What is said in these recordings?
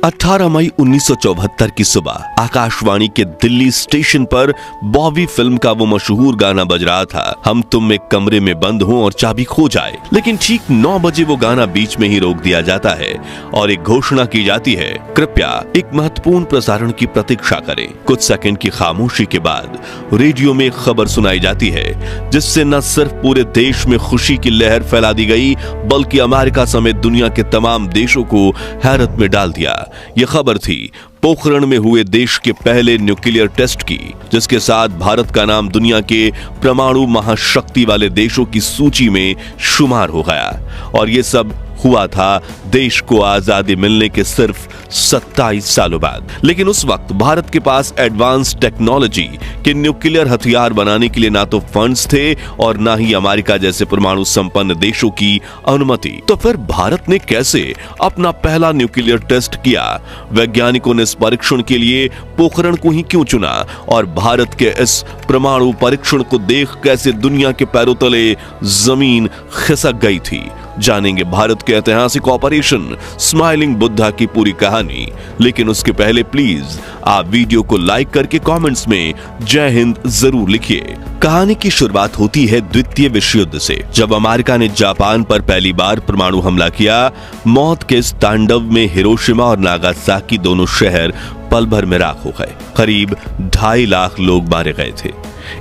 18 मई 1974 की सुबह आकाशवाणी के दिल्ली स्टेशन पर बॉबी फिल्म का वो मशहूर गाना बज रहा था, हम तुम एक कमरे में बंद हो और चाबी खो जाए। लेकिन ठीक 9 बजे वो गाना बीच में ही रोक दिया जाता है और एक घोषणा की जाती है, कृपया एक महत्वपूर्ण प्रसारण की प्रतीक्षा करें। कुछ सेकंड की खामोशी के बाद रेडियो में एक खबर सुनाई जाती है, जिससे न सिर्फ पूरे देश में खुशी की लहर फैला दी गई, बल्कि अमेरिका समेत दुनिया के तमाम देशों को हैरत में डाल दिया। यह खबर थी पोखरण में हुए देश के पहले न्यूक्लियर टेस्ट की, जिसके साथ भारत का नाम दुनिया के परमाणु महाशक्ति वाले देशों की सूची में शुमार हो गया। और यह सब हुआ था देश को आजादी मिलने के सिर्फ 27 सालों बाद। लेकिन उस वक्त भारत के पास एडवांस टेक्नोलॉजी के न्यूक्लियर हथियार बनाने के लिए ना तो फंड्स थे और ना ही अमेरिका जैसे परमाणु संपन्न देशों की अनुमति। तो फिर भारत ने कैसे अपना पहला न्यूक्लियर टेस्ट किया? वैज्ञानिकों ने इस परीक्षण के लिए पोखरण को ही क्यों चुना? और भारत के इस परमाणु परीक्षण को देख कैसे दुनिया के पैरों तले जमीन खिसक गई थी? जानेंगे भारत के ऐतिहासिक ऑपरेशन स्माइलिंग बुद्धा की पूरी कहानी। लेकिन उसके पहले प्लीज आप वीडियो को लाइक करके कमेंट्स में जय हिंद जरूर लिखिए। कहानी की शुरुआत होती है द्वितीय विश्व युद्ध से, जब अमेरिका ने जापान पर पहली बार परमाणु हमला किया। मौत के इस तांडव में हिरोशिमा और नागासाकी दोनों शहर पल भर में राख हो गए। करीब 2.5 लाख लोग मारे गए थे।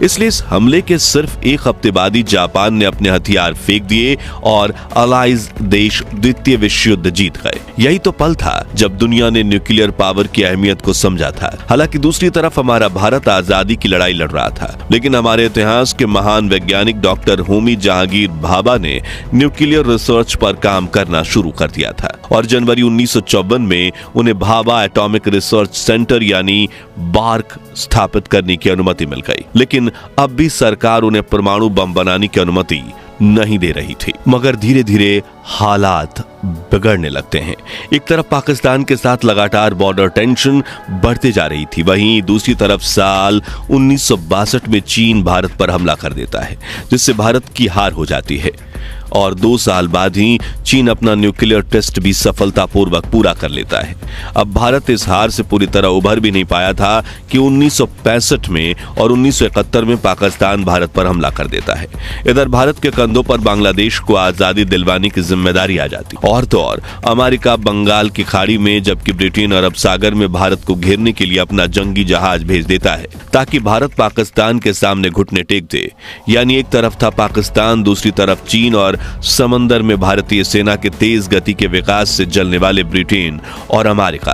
इसलिए इस हमले के सिर्फ एक हफ्ते बाद ही जापान ने अपने हथियार फेंक दिए और अलाइज देश द्वितीय विश्व युद्ध जीत गए। यही तो पल था जब दुनिया ने न्यूक्लियर पावर की अहमियत को समझा था। हालांकि दूसरी तरफ हमारा भारत आजादी की लड़ाई लड़ रहा था, लेकिन हमारे इतिहास के महान वैज्ञानिक डॉक्टर होमी जहांगीर भाभा ने न्यूक्लियर रिसर्च पर काम करना शुरू कर दिया था और जनवरी 1954 में उन्हें भाभा एटॉमिक रिसर्च सेंटर यानी बार्क स्थापित करने की अनुमति मिल गई। लेकिन अब भी सरकार उन्हें परमाणु बम बनाने की अनुमति नहीं दे रही थी। मगर धीरे धीरे हालात बिगड़ने लगते हैं। एक तरफ पाकिस्तान के साथ लगातार बॉर्डर टेंशन बढ़ती जा रही थी, वहीं दूसरी तरफ साल 1962 में चीन भारत पर हमला कर देता है, जिससे भारत की हार हो जाती है और 2 साल बाद ही चीन अपना न्यूक्लियर टेस्ट भी सफलतापूर्वक पूरा कर लेता है। अब भारत इस हार से पूरी तरह उभर भी नहीं पाया था कि 1965 में और 1971 में पाकिस्तान भारत पर हमला कर देता है। इधर भारत के कंधों पर बांग्लादेश को आजादी दिलवाने की जिम्मेदारी आ जाती। और तो और अमेरिका बंगाल की खाड़ी में, जबकि ब्रिटेन अरब सागर में भारत को घेरने के लिए अपना जंगी जहाज भेज देता है, ताकि भारत पाकिस्तान के सामने घुटने टेक दे। यानी एक तरफ था पाकिस्तान, दूसरी तरफ चीन और समंदर में भारतीय सेना के तेज गति के विकास से जलने वाले ब्रिटेन और अमेरिका।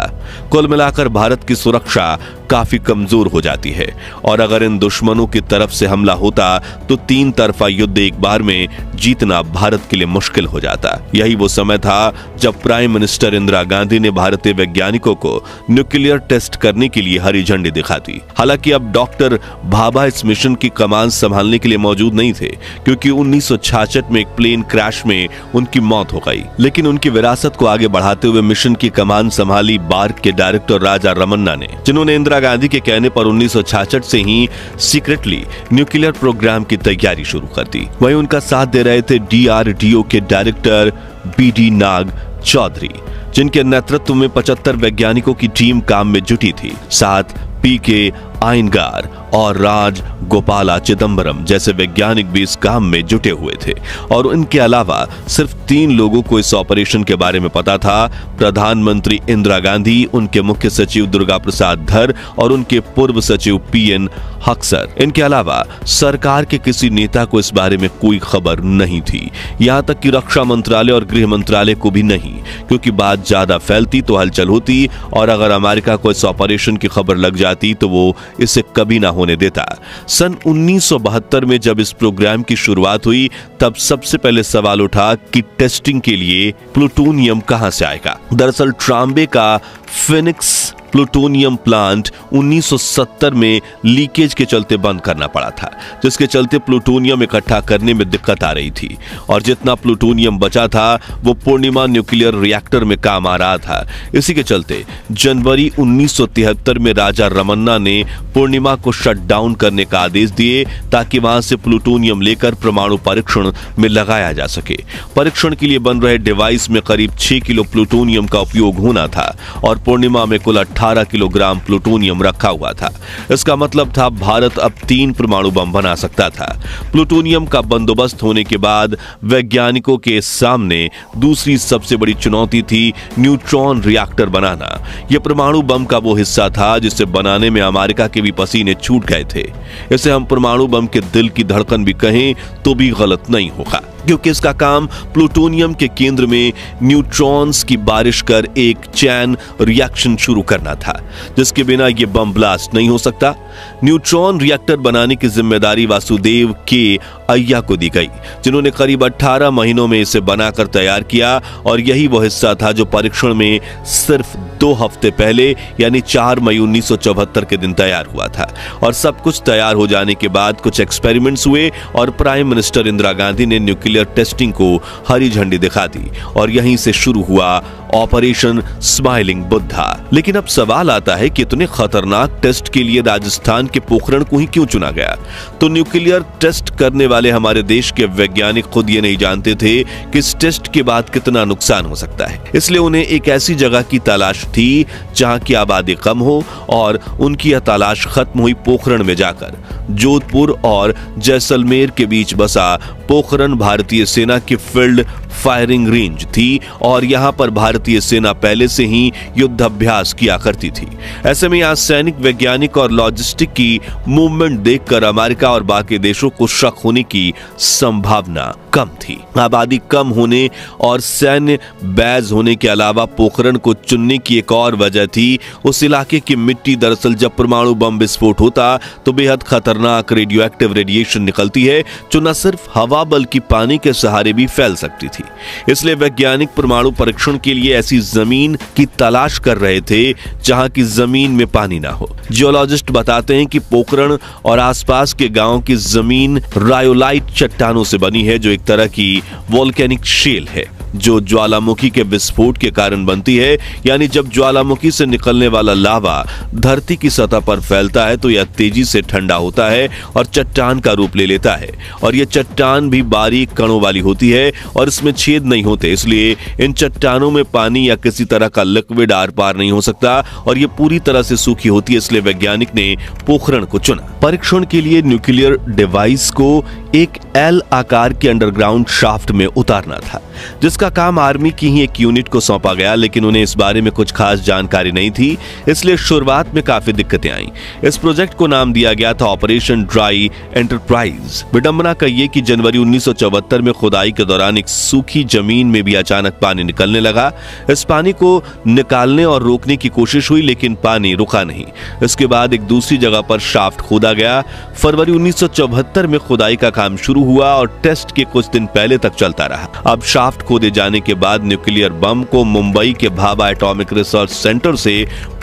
कुल मिलाकर भारत की सुरक्षा काफी कमजोर हो जाती है और अगर इन दुश्मनों की तरफ से हमला होता तो 3 तरफा युद्ध एक बार में जीतना भारत के लिए मुश्किल हो जाता। यही वो समय था जब प्राइम मिनिस्टर इंदिरा गांधी ने भारतीय वैज्ञानिकों को न्यूक्लियर टेस्ट करने के लिए हरी झंडी दिखाती। हालांकि अब डॉक्टर भाभा इस मिशन की कमान संभालने के लिए मौजूद नहीं थे, क्योंकि 1966 में एक प्लेन क्रैश में उनकी मौत हो गई। लेकिन उनकी विरासत को आगे बढ़ाते हुए मिशन की कमान संभाली बार्क के डायरेक्टर राजा रमन्ना ने, जिन्होंने इंदिरा गांधी के कहने पर 1966 से ही सीक्रेटली न्यूक्लियर प्रोग्राम की तैयारी शुरू कर दी। वहीं उनका साथ दे रहे थे DRDO के डायरेक्टर BD नाग चौधरी, जिनके नेतृत्व में 75 वैज्ञानिकों की टीम काम में जुटी थी। साथ PK आयनगार और राज गोपाला चिदम्बरम जैसे वैज्ञानिक भी इस काम में जुटे हुए थे। और इनके अलावा सिर्फ 3 लोगों को इस ऑपरेशन के बारे में पता था, प्रधानमंत्री इंदिरा गांधी, उनके मुख्य सचिव दुर्गा प्रसाद धर और उनके पूर्व सचिव PN हक्सर। इनके अलावा सरकार के किसी नेता को इस बारे में कोई खबर नहीं थी, यहां तक कि रक्षा मंत्रालय और गृह मंत्रालय को भी नहीं, क्योंकि बात ज्यादा फैलती तो हलचल होती और अगर अमेरिका को इस ऑपरेशन की खबर लग जाती तो वो इसे कभी ना होने देता। सन 1972 में जब इस प्रोग्राम की शुरुआत हुई, तब सबसे पहले सवाल उठा कि टेस्टिंग के लिए प्लूटोनियम कहां से आएगा। दरअसल ट्राम्बे का फिनिक्स प्लूटोनियम प्लांट 1970 में लीकेज के चलते बंद करना पड़ा था, जिसके चलते प्लूटोनियम इकट्ठा करने में दिक्कत आ रही थी और जितना प्लूटोनियम बचा था वो पूर्णिमा न्यूक्लियर रिएक्टर में काम आ रहा था। इसी के चलते जनवरी 1973 में राजा रमन्ना ने पूर्णिमा को शट डाउन करने का आदेश दिए ताकि वहां से प्लूटोनियम लेकर परमाणु परीक्षण में लगाया जा सके। परीक्षण के लिए बन रहे डिवाइस में करीब 6 किलो प्लूटोनियम का उपयोग होना था और पूर्णिमा में कुल 18 किलोग्राम प्लूटोनियम रखा हुआ था। इसका मतलब था भारत अब 3 परमाणु बम बना सकता था। प्लूटोनियम का बंदोबस्त होने के बाद वैज्ञानिकों के सामने दूसरी सबसे बड़ी चुनौती थी न्यूट्रॉन रिएक्टर बनाना। यह परमाणु बम का वो हिस्सा था जिसे बनाने में अमेरिका के भी पसीने छूट गए थे। इसे हम परमाणु बम के दिल की धड़कन भी कहें तो भी गलत नहीं होगा, क्योंकि इसका काम प्लूटोनियम के केंद्र में न्यूट्रॉन्स की बारिश कर एक चैन रिएक्शन शुरू करना था, जिसके बिना यह बम ब्लास्ट नहीं हो सकता। न्यूट्रॉन रिएक्टर बनाने की जिम्मेदारी वासुदेव के अय्या को दी गई, जिन्होंने करीब 18 महीनों में इसे बनाकर तैयार किया और यही वह हिस्सा था जो परीक्षण में सिर्फ 2 हफ्ते पहले यानी 4 मई 1974 के दिन तैयार हुआ था। और सब कुछ तैयार हो जाने के बाद कुछ एक्सपेरिमेंट्स हुए और प्राइम मिनिस्टर इंदिरा गांधी ने न्यूक्लियर टेस्टिंग को हरी झंडी दिखा दी और यहीं से शुरू हुआ ऑपरेशन स्माइलिंग बुद्धा। लेकिन अब सवाल आता है कि इतने खतरनाक टेस्ट के लिए राजस्थान के पोखरण को ही क्यों चुना गया? तो न्यूक्लियर टेस्ट करने वाले हमारे देश के वैज्ञानिक खुद ये नहीं जानते थे कि इस टेस्ट के बाद कितना नुकसान हो सकता है, इसलिए उन्हें एक ऐसी जगह की तलाश थी जहां की आबादी कम हो और उनकी यह तलाश खत्म हुई पोखरण में जाकर। जोधपुर और जैसलमेर के बीच बसा पोखरण भारतीय सेना की फील्ड फायरिंग रेंज थी और यहां पर भारतीय सेना पहले से ही युद्ध अभ्यास किया करती थी। ऐसे में यहां सैनिक, वैज्ञानिक और लॉजिस्टिक की मूवमेंट देखकर अमेरिका और बाकी देशों को शक होने की संभावना कम थी। आबादी कम होने और सैन्य बैज होने के अलावा पोखरण को चुनने की एक और वजह थी उस इलाके की मिट्टी। दरअसल जब परमाणु बम विस्फोट होता तो बेहद खतरनाक रेडियोएक्टिव रेडिएशन निकलती है जो न सिर्फ हवा बल्कि पानी के सहारे भी फैल सकती थी। इसलिए वैज्ञानिक परमाणु परीक्षण के लिए ऐसी जमीन की तलाश कर रहे थे जहां की जमीन में पानी ना हो। जियोलॉजिस्ट बताते हैं कि पोखरण और आसपास के गांव की जमीन रायोलाइट चट्टानों से बनी है, जो एक तरह की वोल्केनिक शेल है जो ज्वालामुखी के विस्फोट के कारण बनती है। यानी जब ज्वालामुखी से निकलने वाला लावा धरती की सतह पर फैलता है तो यह तेजी से ठंडा होता है और चट्टान का रूप ले लेता है और यह चट्टान भी बारीक कणों वाली होती है और इसमें छेद नहीं होते, इसलिए इन चट्टानों में पानी या किसी तरह का लिक्विड आर पार नहीं हो सकता और यह पूरी तरह से सूखी होती है। इसलिए वैज्ञानिक ने पोखरण को चुना। परीक्षण के लिए न्यूक्लियर डिवाइस को एक एल आकार के अंडरग्राउंड शाफ्ट में उतारना था, जिसका काम आर्मी की ही एक यूनिट को सौंपा गया, लेकिन उन्हें इस बारे में कुछ खास जानकारी नहीं थी, इसलिए शुरुआत में काफी दिक्कतें आईं। इस प्रोजेक्ट को नाम दिया गया था ऑपरेशन ड्राई एंटरप्राइज। विडंबना का ये कि जनवरी 1974 में खुदाई के दौरान एक सूखी जमीन में भी अचानक पानी निकलने लगा। इस पानी को निकालने और रोकने की कोशिश हुई, लेकिन पानी रुका नहीं। इसके बाद एक दूसरी जगह पर शाफ्ट खोदा गया। फरवरी 1974 में खुदाई का काम शुरू हुआ और टेस्ट के कुछ दिन पहले तक चलता रहा। अब शाफ्ट खोदे जाने के बाद न्यूक्लियर बम को मुंबई के भाभा एटॉमिक रिसर्च सेंटर से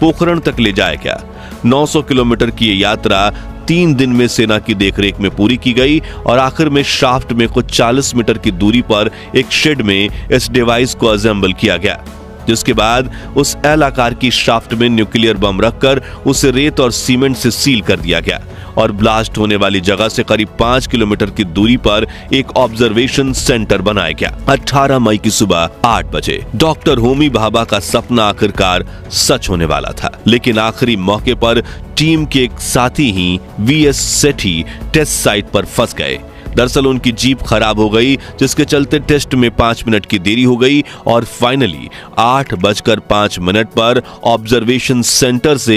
पोखरण तक ले जाया गया। 900 किलोमीटर की यह यात्रा 3 दिन में सेना की देखरेख में पूरी की गई और आखिर में शाफ्ट में कुछ 40 मीटर की दूरी पर एक शेड में इस डिवाइस को असेंबल किया गया, जिसके बाद उस एल आकार की शाफ्ट में न्यूक्लियर बम रखकर उसे रेत और सीमेंट से सील कर दिया गया और ब्लास्ट होने वाली जगह से करीब 5 किलोमीटर की दूरी पर एक ऑब्जर्वेशन सेंटर बनाया गया। 18 मई की सुबह 8 बजे डॉक्टर होमी भाभा का सपना आखिरकार सच होने वाला था, लेकिन आखिरी मौके पर टीम के एक साथी ही वीएस सेठी टेस्ट साइट पर फंस गए। दरअसल उनकी जीप खराब हो गई, जिसके चलते टेस्ट में 5 मिनट की देरी हो गई और फाइनली 8:05 पर ऑब्जर्वेशन सेंटर से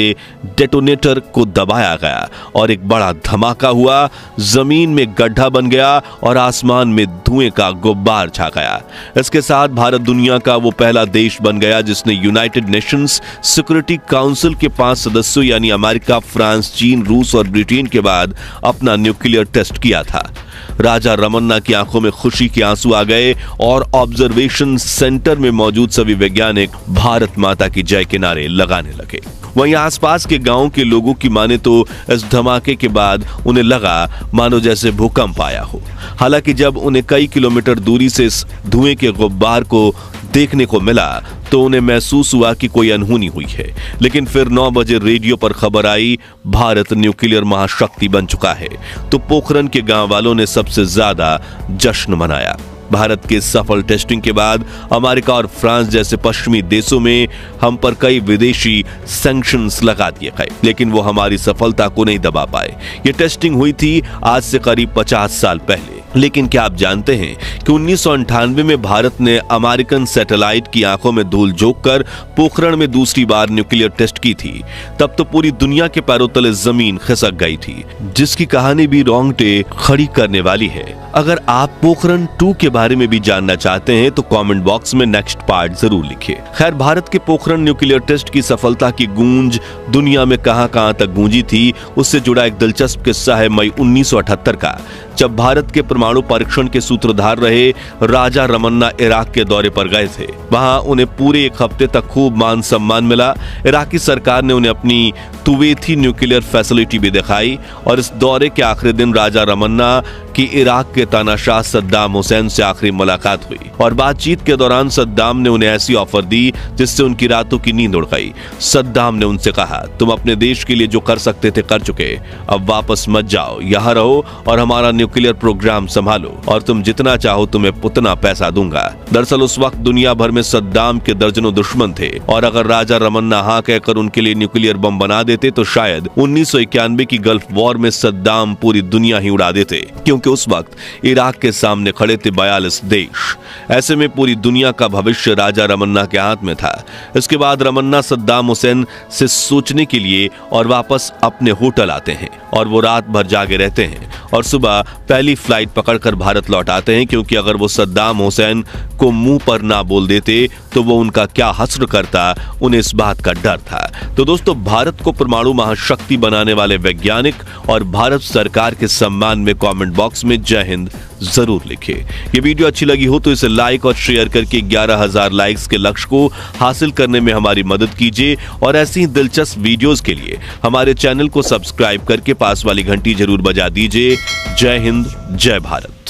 डेटोनेटर को दबाया गया और एक बड़ा धमाका हुआ। जमीन में गड्ढा बन गया और आसमान में धुएं का गुब्बार छा गया। इसके साथ भारत दुनिया का वो पहला देश बन गया जिसने यूनाइटेड नेशंस सिक्योरिटी काउंसिल के 5 सदस्यों यानी अमेरिका, फ्रांस, चीन, रूस और ब्रिटेन के बाद अपना न्यूक्लियर टेस्ट किया था। राजा रमन्ना की आंखों में खुशी के आंसू आ गए और ऑब्जर्वेशन सेंटर में मौजूद सभी वैज्ञानिक भारत माता की जय के नारे लगाने लगे। वहीं आसपास के गांव के लोगों की माने तो इस धमाके के बाद उन्हें लगा मानो जैसे भूकंप आया हो। हालांकि जब उन्हें कई किलोमीटर दूरी से इस धुएं के गुब्बार को देखने को मिला तो उन्हें महसूस हुआ कि कोई अनहोनी हुई है। लेकिन फिर 9 बजे रेडियो पर खबर आई, भारत न्यूक्लियर महाशक्ति बन चुका है। तो पोखरण के गांव वालों ने सबसे ज्यादा जश्न मनाया। भारत के सफल टेस्टिंग के बाद अमेरिका और फ्रांस जैसे पश्चिमी देशों में हम पर कई विदेशी सैंक्शंस लगा दिए गए, लेकिन वो हमारी सफलता को नहीं दबा पाए। ये टेस्टिंग हुई थी आज से करीब 50 साल पहले। लेकिन क्या आप जानते हैं कि 1998 में भारत ने अमेरिकन सैटेलाइट की आंखों में धूल झोंककर पोखरण में दूसरी बार न्यूक्लियर टेस्ट की थी। तब तो पूरी दुनिया के पैरों तले जमीन खिसक गई थी, जिसकी कहानी भी रोंगटे खड़ी करने वाली है। अगर आप पोखरण 2 के बारे में भी जानना चाहते हैं तो कमेंट बॉक्स में नेक्स्ट पार्ट जरूर लिखिए। खैर, भारत के पोखरण न्यूक्लियर टेस्ट की सफलता की गूंज दुनिया में कहां तक गूंजी थी, उससे जुड़ा एक दिलचस्प किस्सा है मई 1978 का, जब भारत के परमाणु परीक्षण के सूत्रधार रहे राजा रमन्ना इराक के दौरे पर गए थे। वहां उन्हें पूरे 1 हफ्ते तक खूब मान सम्मान मिला। इराकी सरकार ने उन्हें अपनी तुवेथी न्यूक्लियर फैसिलिटी भी दिखाई और इस दौरे के आखिरी दिन राजा रमन्ना की इराक के तानाशाह सद्दाम हुसैन से आखिरी मुलाकात हुई और बातचीत के दौरान सद्दाम ने उन्हें ऐसी ऑफर दी जिससे उनकी रातों की नींद उड़ गई। सद्दाम ने उनसे कहा, तुम अपने देश के लिए जो कर सकते थे कर चुके, अब वापस मत जाओ, यहाँ रहो और हमारा न्यूक्लियर प्रोग्राम संभालो और तुम जितना चाहो तुम्हें उतना पैसा दूंगा। दरअसल उस वक्त दुनिया भर में सद्दाम के दर्जनों दुश्मन थे और अगर राजा रमन्ना हाँ कहकर उनके लिए न्यूक्लियर बम बना देते तो शायद 1991 की गल्फ वॉर में सद्दाम पूरी दुनिया ही उड़ा देते, क्योंकि उस वक्त इराक के सामने खड़े थे 42 देश। ऐसे में पूरी दुनिया का भविष्य राजा रमन्ना के हाथ में था। इसके बाद रमन्ना सद्दाम हुसैन से सोचने के लिए और वापस अपने होटल आते हैं और वो रात भर जागे रहते हैं और सुबह पहली फ्लाइट पकड़कर भारत लौट आते हैं, क्योंकि अगर वो सद्दाम हुसैन को मुंह पर ना बोल देते तो वो उनका क्या हश्र करता, उन्हें इस बात का डर था। तो दोस्तों, भारत को परमाणु महाशक्ति बनाने वाले वैज्ञानिक और भारत सरकार के सम्मान में कमेंट बॉक्स में जय हिंद जरूर लिखिए। ये वीडियो अच्छी लगी हो तो इसे लाइक और शेयर करके 11,000 लाइक्स के लक्ष्य को हासिल करने में हमारी मदद कीजिए और ऐसी ही दिलचस्प वीडियोस के लिए हमारे चैनल को सब्सक्राइब करके पास वाली घंटी जरूर बजा दीजिए। जय हिंद, जय भारत।